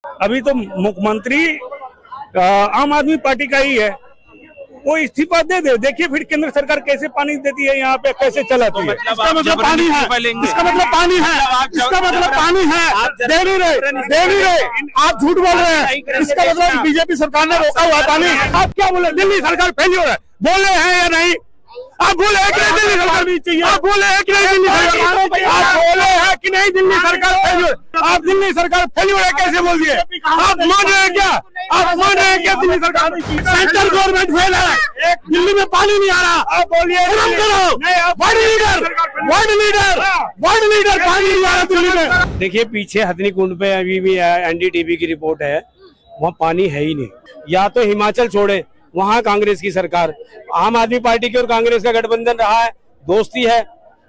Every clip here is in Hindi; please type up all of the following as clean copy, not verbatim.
अभी तो मुख्यमंत्री आम आदमी पार्टी का ही है, वो इस्तीफा दे दे। देखिए फिर केंद्र सरकार कैसे पानी देती है, यहाँ पे कैसे चलाती है। इसका मतलब पानी है, इसका मतलब पानी है, इसका मतलब पानी है। दे नहीं रहे, आप झूठ बोल रहे हैं। इसका मतलब बीजेपी सरकार ने रोका हुआ पानी। आप क्या बोले, दिल्ली सरकार फेल्योर है, बोले हैं या नहीं? आप बोले हैं कि नहीं दिल्ली सरकार भी चाहिए? आप बोले हैं कि नहीं दिल्ली सरकार? आप बोले हैं कि नहीं दिल्ली सरकार फेल्योर? आप दिल्ली सरकार फेल्योर है कैसे बोल दिए? आप मान रहे हैं क्या? आप मान रहे हैं क्या दिल्ली सरकार? सेंट्रल गवर्नमेंट फेल है, दिल्ली में पानी नहीं आ रहा। आप बोलिए वर्ल्ड लीडर पानी नहीं आ रहा दिल्ली में। देखिए पीछे हथनी कुंड पे अभी भी एनडीटीवी की रिपोर्ट है, वहाँ पानी है ही नहीं। या तो हिमाचल छोड़े, वहाँ कांग्रेस की सरकार, आम आदमी पार्टी की और कांग्रेस का गठबंधन रहा है, दोस्ती है,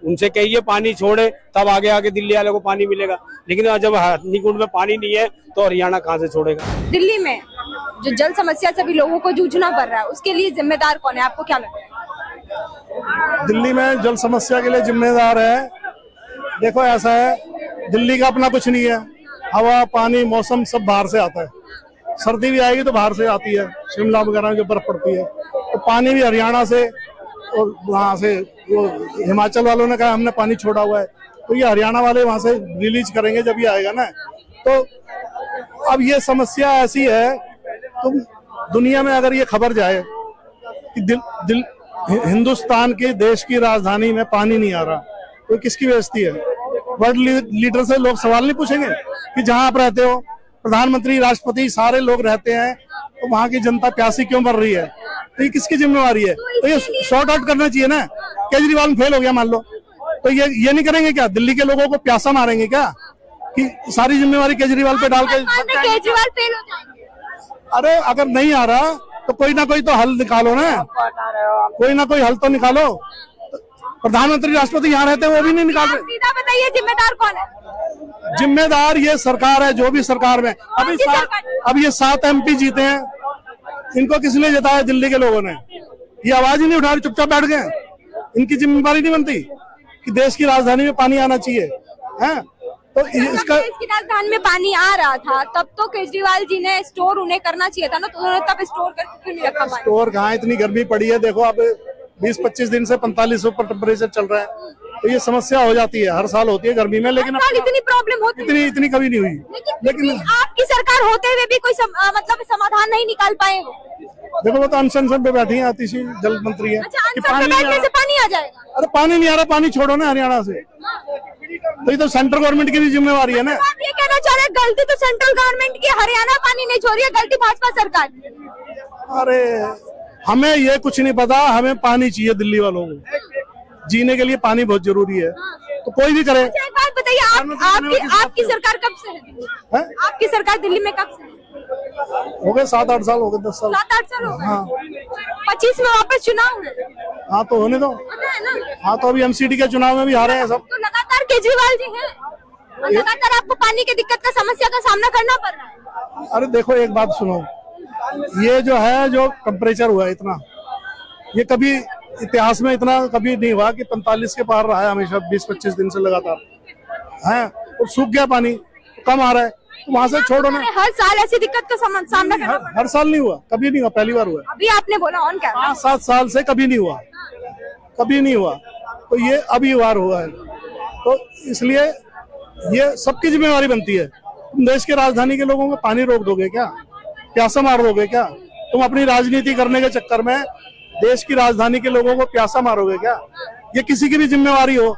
उनसे कहिए पानी छोड़े, तब आगे आगे दिल्ली वालों को पानी मिलेगा। लेकिन जब हथनी कुंड में पानी नहीं है तो हरियाणा कहाँ से छोड़ेगा? दिल्ली में जो जल समस्या सभी लोगों को जूझना पड़ रहा है, उसके लिए जिम्मेदार कौन है, आपको क्या लगता है? दिल्ली में जल समस्या के लिए जिम्मेदार है, देखो ऐसा है, दिल्ली का अपना कुछ नहीं है। हवा, पानी, मौसम सब बाहर से आता है। सर्दी भी आएगी तो बाहर से आती है, शिमला वगैरह में जो बर्फ पड़ती है। तो पानी भी हरियाणा से और वहाँ से, वो हिमाचल वालों ने कहा हमने पानी छोड़ा हुआ है, तो ये हरियाणा वाले वहाँ से रिलीज करेंगे जब ये आएगा ना। तो अब ये समस्या ऐसी है, तो दुनिया में अगर ये खबर जाए कि हिंदुस्तान के देश की राजधानी में पानी नहीं आ रहा, तो किसकी बेइज्जती है? वर्ल्ड लीडर से लोग सवाल नहीं पूछेंगे कि जहाँ आप रहते हो, प्रधानमंत्री, राष्ट्रपति, सारे लोग रहते हैं, तो वहाँ की जनता प्यासी क्यों मर रही है? तो ये किसकी जिम्मेवारी है? तो ये सॉर्ट आउट करना चाहिए ना। केजरीवाल फेल हो गया मान लो, तो ये नहीं करेंगे क्या? दिल्ली के लोगों को प्यासा मारेंगे क्या कि सारी जिम्मेवारी केजरीवाल पे डाल के? केजरीवाल फेल हो जाएंगे। अरे अगर नहीं आ रहा तो कोई ना कोई तो हल निकालो ना, कोई ना कोई हल तो निकालो। प्रधानमंत्री, राष्ट्रपति यहाँ रहते हैं, वो भी नहीं निकाल रहे। सीधा बताइए जिम्मेदार कौन है? जिम्मेदार ये सरकार है, जो भी सरकार में अब ये 7 MP जीते हैं, इनको किसने जिताया? दिल्ली के लोगों ने। ये आवाज ही नहीं उठा रहे, चुपचाप बैठ गए। इनकी जिम्मेदारी नहीं बनती कि देश की राजधानी में पानी आना चाहिए, है? तो इसका देश की राजधानी में पानी आ रहा था, तब तो केजरीवाल जी ने स्टोर उन्हें करना चाहिए था ना, तो उन्होंने तब स्टोर करके क्यों नहीं रखा पानी? स्टोर कहाँ, इतनी गर्मी पड़ी है, देखो अब 20-25 दिन से 45 ऊपर टेम्परेचर चल रहा है, तो ये समस्या हो जाती है, हर साल होती है गर्मी में। लेकिन इतनी प्रॉब्लम होती है, इतनी कभी नहीं हुई। लेकिन आपकी सरकार होते हुए भी कोई मतलब समाधान नहीं निकाल पाए। देखो वो तो अनशन पे बैठी है, आतिशी जल मंत्री है। अच्छा, कि पानी से पानी आ जाएगा? अरे पानी नहीं आ रहा, पानी छोड़ो ना हरियाणा से। तो ये तो सेंट्रल गवर्नमेंट की भी जिम्मेवारी है ना। आप ये कहना चाह रहे हैं गलती तो सेंट्रल गवर्नमेंट की, हरियाणा पानी नहीं छोड़ रही है, गलती भाजपा सरकार की? अरे हमें ये कुछ नहीं पता, हमें पानी चाहिए दिल्ली वालों को, जीने के लिए पानी बहुत जरूरी है, तो कोई भी करे। एक बात बताइए, आपकी सरकार कब से है? आपकी सरकार दिल्ली में कब से? हो गए 7-8 साल, हो गए 10 साल। 7-8 साल हो गए। हाँ। 25 में वापस चुनाव है। हाँ तो होने दो। हाँ तो अभी MCD के चुनाव में भी हारे हैं सब। तो लगातार केजरीवाल जी हैं, और लगातार आपको पानी की दिक्कत का, समस्या का सामना करना पड़ रहा है। अरे देखो एक बात सुनो, ये जो है, जो टेम्परेचर हुआ है इतना, ये कभी इतिहास में इतना कभी नहीं हुआ कि 45 के पार रहा है हमेशा 20-25 दिन से लगातार, है? और सूख गया पानी, कम आ रहा है, तो वहाँ से छोड़ो ना। हर साल ऐसी दिक्कत का सामना करना हर साल नहीं हुआ, कभी नहीं हुआ, पहली बार हुआ। अभी आपने बोला ऑन क्या, 5-7 साल से कभी नहीं हुआ, कभी नहीं हुआ, तो ये अभी बार हुआ है। तो इसलिए ये सबकी जिम्मेवारी बनती है। तुम देश के राजधानी के लोगों को पानी रोक दोगे क्या? प्यासा मार दोगे क्या? तुम अपनी राजनीति करने के चक्कर में देश की राजधानी के लोगों को प्यासा मारोगे क्या? ये किसी की भी जिम्मेवारी हो।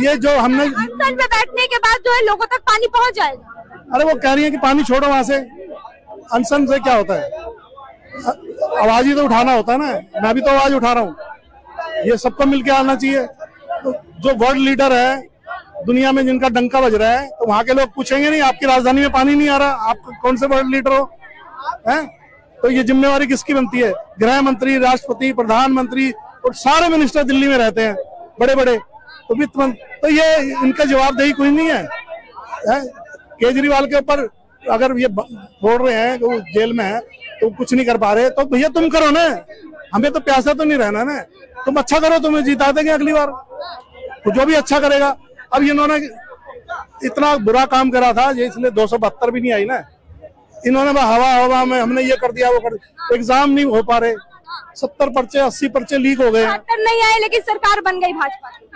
ये जो हमने अनशन पे बैठने के बाद जो है लोगों तक पानी पहुंच जाएगा। अरे वो कह रही है कि पानी छोड़ो वहां से, अनशन से क्या होता है? आवाज ही तो उठाना होता है ना, मैं भी तो आवाज उठा रहा हूँ। ये सबको मिलके आना चाहिए। तो जो वर्ल्ड लीडर है दुनिया में, जिनका डंका बज रहा है, तो वहां के लोग पूछेंगे नहीं आपकी राजधानी में पानी नहीं आ रहा, आप कौन से वर्ल्ड लीडर हो, हैं? तो ये जिम्मेवारी किसकी बनती है? गृह मंत्री, राष्ट्रपति, प्रधानमंत्री और सारे मिनिस्टर दिल्ली में रहते हैं, बड़े बड़े, तो वित्त मंत्री, तो ये इनका जवाबदेही कोई नहीं है। केजरीवाल के ऊपर अगर ये बोल रहे हैं कि वो जेल में है तो कुछ नहीं कर पा रहे, तो भैया तुम करो ना, हमें तो प्यासा तो नहीं रहना ना, तुम अच्छा करो, तुम्हें जिता देंगे अगली बार, तो जो भी अच्छा करेगा। अब इन्होंने इतना बुरा काम करा था, ये इसलिए 272 भी नहीं आई ना, इन्होंने हवा हवा में हमने ये कर दिया वो कर दिया, एग्जाम नहीं हो पा रहे, 70 पर्चे 80 पर्चे लीक हो गए। नहीं आए लेकिन सरकार बन गई भाजपा की।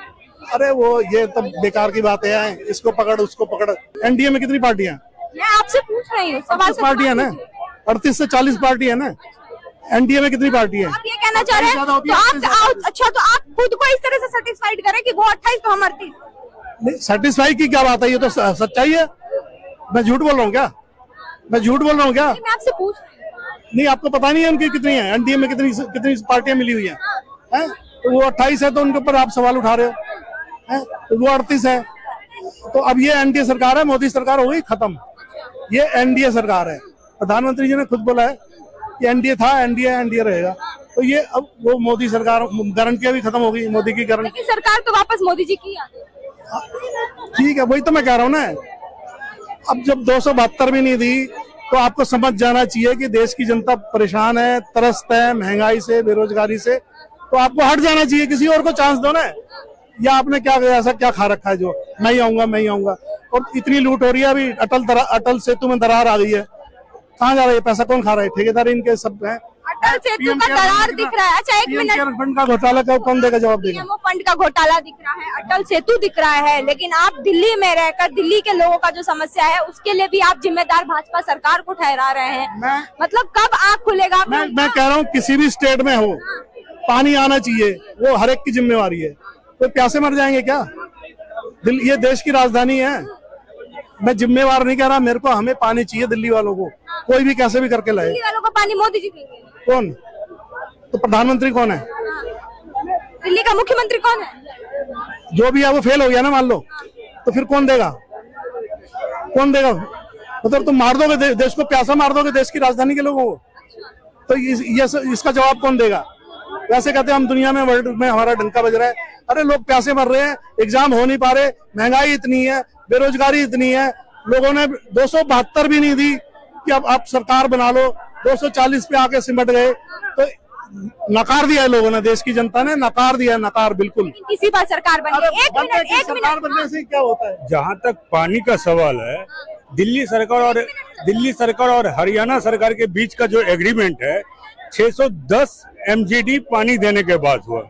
अरे वो ये तो बेकार की बातें हैं, इसको पकड़ उसको पकड़। एनडीए में कितनी पार्टियां? मैं आपसे पूछ रही हूँ, सवाल से पार्टियां ना, 38 से 40 पार्टी है ना। एनडीए में कितनी पार्टी है? आप ये कहना चाह रहे हैं तो आप अच्छा तो आप खुद को इस तरह से सेटिस्फाइड करें कि वो 28 तो हम 38। सेटिस्फाई की क्या बात है, ये तो सच्चाई है। मैं झूठ बोल रहा हूँ क्या? मैं झूठ बोल रहा हूँ क्या? मैं आपसे पूछ रही हूँ। नहीं, आपको पता नहीं है उनकी कितनी है, एनडीए में कितनी पार्टियां मिली हुई हैं? तो वो 28 है तो उनके ऊपर आप सवाल उठा रहे हो, तो वो 38 है। तो अब ये एनडीए सरकार है, मोदी सरकार हो गई खत्म, ये एनडीए सरकार है। प्रधानमंत्री जी ने खुद बोला है कि एनडीए था, एनडीए रहेगा। तो ये अब वो मोदी सरकार गारंटियां भी खत्म हो गई, मोदी की गारंटी। सरकार तो वापस मोदी जी की आ गई। ठीक है, वही तो मैं कह रहा हूँ ना। अब जब 272 भी नहीं दी तो आपको समझ जाना चाहिए कि देश की जनता परेशान है, त्रस्त है महंगाई से, बेरोजगारी से, तो आपको हट जाना चाहिए, किसी और को चांस दो ना। या आपने क्या ऐसा क्या खा रखा है जो मैं ही आऊंगा। और इतनी लूट हो रही है, अभी अटल सेतु में दरार आ गई है, कहाँ जा रही है पैसा, कौन खा रहा है? ठेकेदार इनके सब है। अटल सेतु का दरार दिख रहा है। अच्छा एक मिनट, फंड का घोटाला का कौन देगा जवाब देगा? फंड का घोटाला दिख रहा है, अटल सेतु दिख रहा है, लेकिन आप दिल्ली में रहकर दिल्ली के लोगों का जो समस्या है उसके लिए भी आप जिम्मेदार भाजपा सरकार को ठहरा रहे हैं। मतलब कब आँख खुलेगा? मैं कह रहा हूँ किसी भी स्टेट में हो पानी आना चाहिए, वो हर एक की जिम्मेवारी है। तो प्यासे मर जाएंगे क्या? ये देश की राजधानी है, मैं जिम्मेवार नहीं कह रहा, मेरे को हमें पानी चाहिए दिल्ली वालों को, कोई भी कैसे भी करके लाए। दिल्ली वालों को पानी मोदी जी देंगे? कौन? तो प्रधानमंत्री कौन है? दिल्ली का मुख्यमंत्री कौन है? जो भी है वो फेल हो गया ना मान लो, तो फिर कौन देगा? मतलब तुम मार दोगे देश को, प्यासा मार दोगे देश की राजधानी के लोगों को, तो इसका जवाब कौन देगा? वैसे कहते हैं हम दुनिया में, वर्ल्ड में हमारा डंका बज रहा है। अरे लोग प्यासे मर रहे हैं, एग्जाम हो नहीं पा रहे, महंगाई इतनी है, बेरोजगारी इतनी है, लोगों ने 272 भी नहीं दी कि अब आप सरकार बना लो, 240 पे आके सिमट गए। तो नकार दिया है लोगों ने, देश की जनता ने नकार दिया, नकार बिल्कुल। किसी बार सरकार बनी। एक मिनट सरकार बनने से क्या होता है? जहाँ तक पानी का सवाल है, दिल्ली सरकार और हरियाणा सरकार के बीच का जो एग्रीमेंट है 610 MGD पानी देने के बाद हुआ,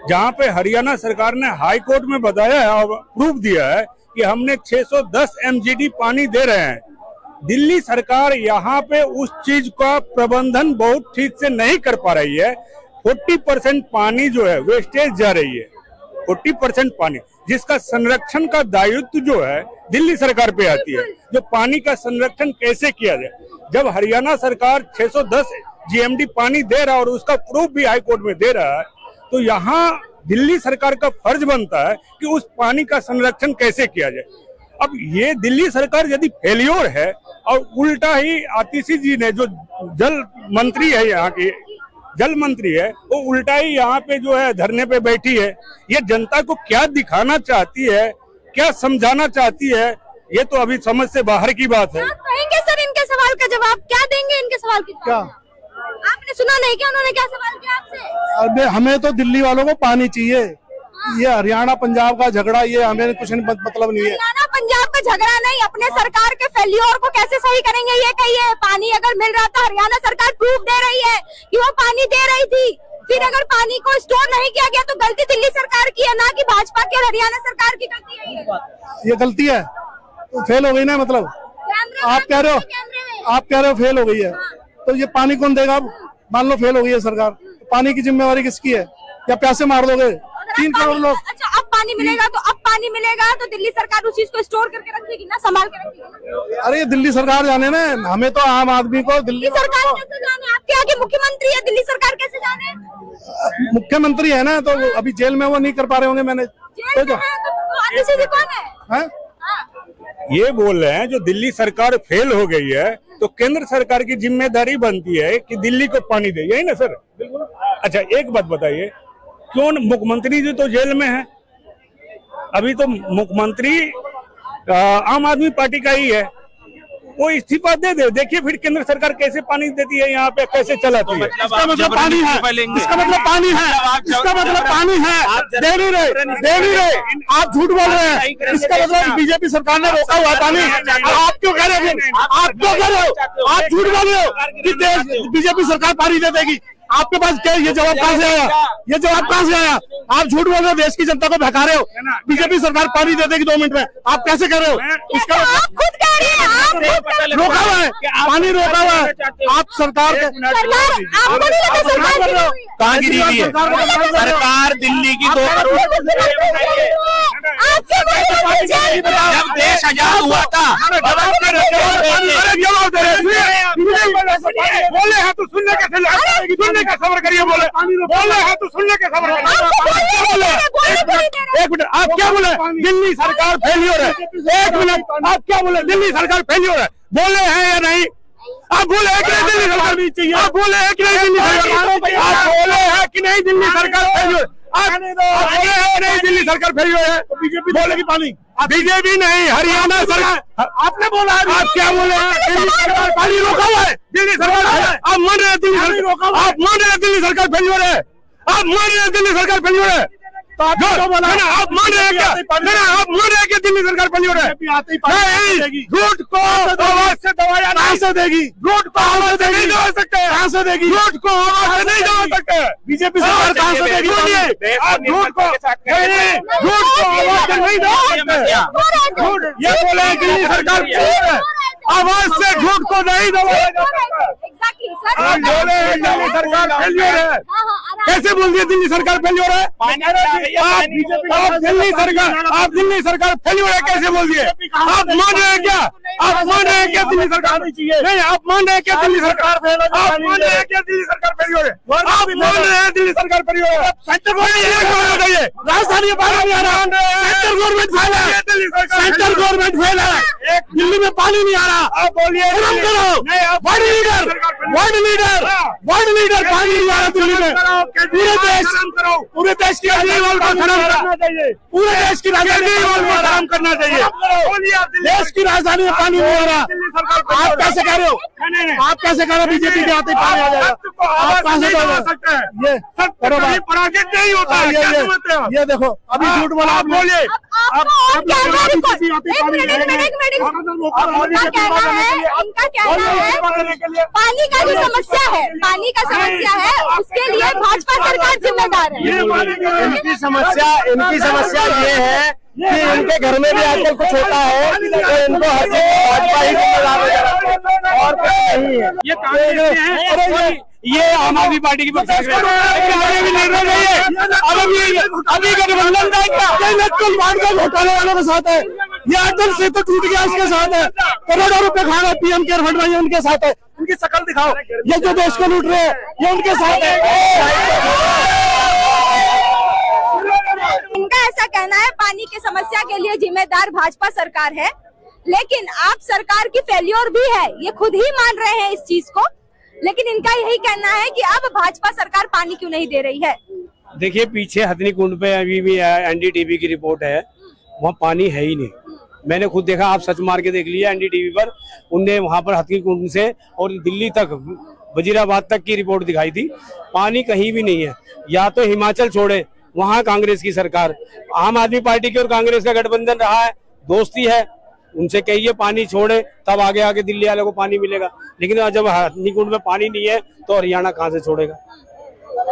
जहाँ पे हरियाणा सरकार ने हाई कोर्ट में बताया है और प्रूफ दिया है कि हमने 610 MGD पानी दे रहे हैं। दिल्ली सरकार यहाँ पे उस चीज का प्रबंधन बहुत ठीक से नहीं कर पा रही है। 40% पानी जो है वेस्टेज जा रही है, 40% पानी, जिसका संरक्षण का दायित्व जो है दिल्ली सरकार पे आती है। जो पानी का संरक्षण कैसे किया जाए, जब हरियाणा सरकार 610 GMD पानी दे रहा है और उसका प्रूफ भी हाई कोर्ट में दे रहा है, तो यहाँ दिल्ली सरकार का फर्ज बनता है कि उस पानी का संरक्षण कैसे किया जाए। अब ये दिल्ली सरकार यदि फेलियर है और उल्टा ही आतिशी जी ने, जो जल मंत्री है, यहाँ की जल मंत्री है, वो उल्टा ही यहाँ पे जो है धरने पे बैठी है। ये जनता को क्या दिखाना चाहती है, क्या समझाना चाहती है, ये तो अभी समझ से बाहर की बात है। कहेंगे सर इनके सवाल का जवाब क्या देंगे? इनके सवाल की क्या आपने सुना नहीं क्या उन्होंने क्या सवाल किया आपसे? अबे हमें तो दिल्ली वालों को पानी चाहिए, ये हरियाणा पंजाब का झगड़ा, ये हमें कुछ मतलब नहीं है। हरियाणा पंजाब का झगड़ा नहीं, अपने सरकार के फेल्योर को कैसे सही करेंगे ये कहिए। पानी अगर मिल रहा था, हरियाणा सरकार प्रूफ दे रही है कि वो पानी दे रही थी, फिर अगर पानी को स्टोर नहीं किया गया तो गलती दिल्ली सरकार की है, ना कि भाजपा की और हरियाणा सरकार की गलती है। ये गलती है तो फेल हो गई ना, मतलब आप कह रहे हो फेल हो गई है, तो ये पानी कौन देगा? मान लो फेल हो गई है सरकार, पानी की जिम्मेवारी किसकी है? या पैसे मार दोगे 3 करोड़ लोग? अच्छा अब पानी मिलेगा तो दिल्ली सरकार उस चीज को स्टोर करके रखेगी ना, संभाल के रखेगी। अरे ये दिल्ली सरकार जाने ना, हमें तो आम आदमी को दिल्ली सरकार कैसे जाने? आपके आगे मुख्यमंत्री है, दिल्ली सरकार कैसे जाने? मुख्यमंत्री है ना, तो अभी जेल में वो नहीं कर पा रहे होंगे मैंने तो कौन है? ये बोल रहे हैं जो दिल्ली सरकार फेल हो गई है तो केंद्र सरकार की जिम्मेदारी बनती है कि दिल्ली को पानी दे, यही ना सर? अच्छा एक बात बताइए, क्यों मुख्यमंत्री जी तो जेल में है? अभी तो मुख्यमंत्री आम आदमी पार्टी का ही है, वो इस्तीफा दे दे। देखिए फिर केंद्र सरकार कैसे पानी देती है, यहाँ पे कैसे चलाती है। इसका मतलब पानी है, इसका मतलब पानी है, इसका मतलब पानी है। दे नहीं रहे, आप झूठ बोल रहे हैं। इसका मतलब बीजेपी सरकार ने रोका हुआ पानी। आप क्यों कह रहे हो, आप क्यों कह रहे हो, आप झूठ बोल रहे हो कि बीजेपी सरकार पानी दे देगी। आपके पास क्या ये जवाब कहां से आया, ये जवाब कहां से आया? आप झूठ बोल रहे हो, देश की जनता को बहका रहे हो। बीजेपी सरकार पानी दे देगी 2 मिनट में, आप कैसे कह रहे हो? इसका आप खुद कह रहे हैं, आप खुद रोका हुआ है, पानी रोका हुआ है। आप सरकार कहाँ गिरी हुई है सरकार? दिल्ली की 2 करोड़ जब देश आजाद हुआ था बोले हैं तो सुनने के सुनने का खबर करिए। बोले हैं तो सुनने के खबर करिए। एक मिनट, आप क्या बोले? दिल्ली सरकार फेलियर है। एक मिनट, आप क्या बोले? दिल्ली सरकार फेलियर है बोले हैं या नहीं? आप बोले हैं कि नहीं दिल्ली सरकार नहीं चाहिए? आप बोले हैं कि नहीं दिल्ली सरकार? आप बोले हैं कि नहीं दिल्ली सरकार फेलियर? आप बोले हैं कि नहीं दिल्ली सरकार फेलियर है? बीजेपी बोलेगी पानी, बीजेपी नहीं, हरियाणा सरकार। आपने बोला है, आप क्या बोले हैं? दिल्ली सरकार पानी रोका हुआ है। दिल्ली सरकार आप मान रहे हैं दिल्ली सरकार, आप मान रहे हैं दिल्ली सरकार फेलियर है, आप मान रहे हैं दिल्ली सरकार फेलियर है। तो आप मान रहे हैं क्या? आप मान रहे हैं कि दिल्ली सरकार फेलियर है? झूठ को आवाज से दबाया कहां से देगी? झूठ को आवाज से नहीं दबा सकते, कहां से देगी? झूठ को आवाज से नहीं दबा सकते। बीजेपी सरकार कहां से देगी? झूठ को आवाज से नहीं दबा सकते। झूठ ये बोले दिल्ली सरकार आवाज से झूठ को नहीं दबाया जा सकता। आप बोले दिल्ली सरकार फेलियर है, कैसे बोल दिए दिल्ली सरकार फेलियर है? आप दिल्ली सरकार फेलियर है कैसे बोल दिए? आप मान रहे हैं क्या? आप मान रहे हैं क्या दिल्ली सरकार नहीं चाहिए? नहीं, आप मान रहे हैं क्या दिल्ली सरकार? आप मान रहे हैं क्या दिल्ली सरकार फेलियर है? आप मान रहे हैं दिल्ली सरकार फेलियर है? सेंटर गवर्नमेंट बताइए, राजधानी पानी नहीं आ रहा, सेंट्रल गवर्नमेंट फेल है, सेंट्रल गवर्नमेंट फेल है, दिल्ली में पानी नहीं आ रहा। आप बोलिए करो, वर्ल्ड लीडर पानी नहीं आ रहा दिल्ली में। पूरे देश की राजधानी को खराब चाहिए, पूरे देश की राजधानी को खराब करना चाहिए। देश की राजधानी में पानी नहीं आ रहा, आप कैसे कह रहे हो? आप कैसे कह रहे हो बीजेपी के आते पानी आ जाएगा? आप कहां से बोल सकते हैं? ये पराजित नहीं होता है। ये देखो अभी झूठ बोला, आप बोलिए। इनका कहना है पानी का जो समस्या है, पानी का समस्या है, उसके लिए भाजपा सरकार जिम्मेदार है। इनकी समस्या ये है कि इनके घर में भी आजकल कुछ होता है तो इनको हर चीज भाजपा ही जिम्मेदार है और कुछ नहीं है। ये कांग्रेस है, ये आम आदमी पार्टी की पक्ष में आगे भी निर्णय नहीं है। अभी गठबंधन घोटाले वालों के साथ है, ये अटल सेतु टूट गया उसके साथ है, करोड़ों रुपए खा रहे पीएम केयर फंड में, उनके साथ है। उनकी शक्ल दिखाओ, ये जो देश को लूट रहे हैं ये उनके साथ है। इनका ऐसा कहना है पानी की समस्या के लिए जिम्मेदार भाजपा सरकार है, लेकिन आप सरकार की फेल्योर भी है, ये खुद ही मान रहे हैं इस चीज को। लेकिन इनका यही कहना है कि अब भाजपा सरकार पानी क्यों नहीं दे रही है। देखिए पीछे हथनी कुंड पे अभी भी एनडीटीवी की रिपोर्ट है, वहाँ पानी है ही नहीं। मैंने खुद देखा, आप सर्च मार के देख लिया एनडीटीवी पर, उनने वहाँ पर हथनी कुंड से और दिल्ली तक, वजीराबाद तक की रिपोर्ट दिखाई थी, पानी कहीं भी नहीं है। या तो हिमाचल छोड़े, वहाँ कांग्रेस की सरकार, आम आदमी पार्टी की और कांग्रेस का गठबंधन रहा है, दोस्ती है, उनसे कहिए पानी छोड़े, तब आगे आगे दिल्ली वाले को पानी मिलेगा। लेकिन जब हथनी कुंड में पानी नहीं है तो हरियाणा कहाँ से छोड़ेगा?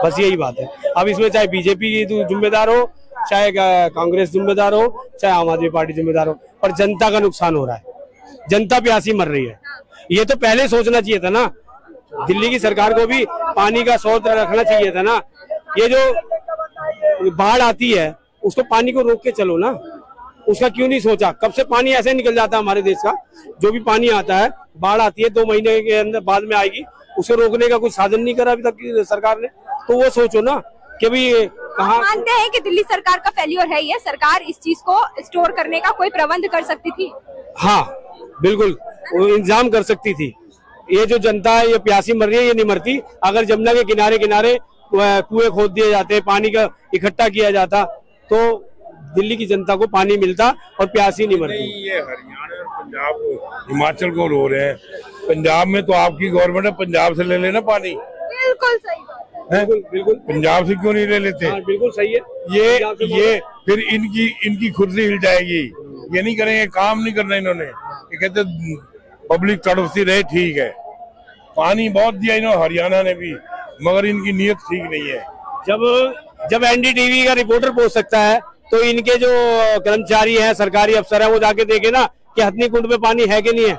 बस यही बात है। अब इसमें चाहे बीजेपी जिम्मेदार हो, चाहे कांग्रेस जिम्मेदार हो, चाहे आम आदमी पार्टी जिम्मेदार हो, पर जनता का नुकसान हो रहा है, जनता प्यासी मर रही है। ये तो पहले सोचना चाहिए था ना, दिल्ली की सरकार को भी पानी का स्रोत रखना चाहिए था ना। ये जो बाढ़ आती है उसको पानी को रोक के चलो ना, उसका क्यों नहीं सोचा? कब से पानी ऐसे निकल जाता है हमारे देश का, जो भी पानी आता है, बाढ़ आती है 2 महीने के अंदर बाद में आएगी, उसे रोकने का कुछ साधन नहीं करा अभी तक की सरकार ने। तो वो सोचो ना कि भाई कहाँ। मानते हैं कि दिल्ली सरकार का फेल्योर है, ये सरकार इस चीज को स्टोर करने का कोई प्रबंध कर सकती थी। हाँ बिल्कुल, वो इंतजाम कर सकती थी। ये जो जनता है ये प्यासी मर रही है, ये नहीं मरती अगर जमुना के किनारे किनारे कुएं खोद दिए जाते, पानी का इकट्ठा किया जाता तो दिल्ली की जनता को पानी मिलता और प्यासी नहीं मरती। ये हरियाणा और पंजाब हिमाचल को रो रहे हैं। पंजाब में तो आपकी गवर्नमेंट है, पंजाब से ले लेना पानी। बिल्कुल सही बात है। बिल्कुल पंजाब से क्यों नहीं ले लेते? बिल्कुल सही है। ये फिर इनकी खुर्सी हिल जाएगी। ये नहीं करेंगे, काम नहीं करना इन्होंने। ये कहते पब्लिक तड़पती रहे, ठीक है। पानी बहुत दिया इन्होंने हरियाणा ने भी, मगर इनकी नीयत ठीक नहीं है। जब एनडीटीवी का रिपोर्टर पूछ सकता है तो इनके जो कर्मचारी हैं, सरकारी अफसर हैं, वो जाके देखे ना कि हथनी कुंड में पानी है कि नहीं है।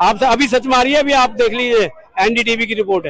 आप अभी सच मारिए, अभी आप देख लीजिए, एनडीटीवी की रिपोर्ट है।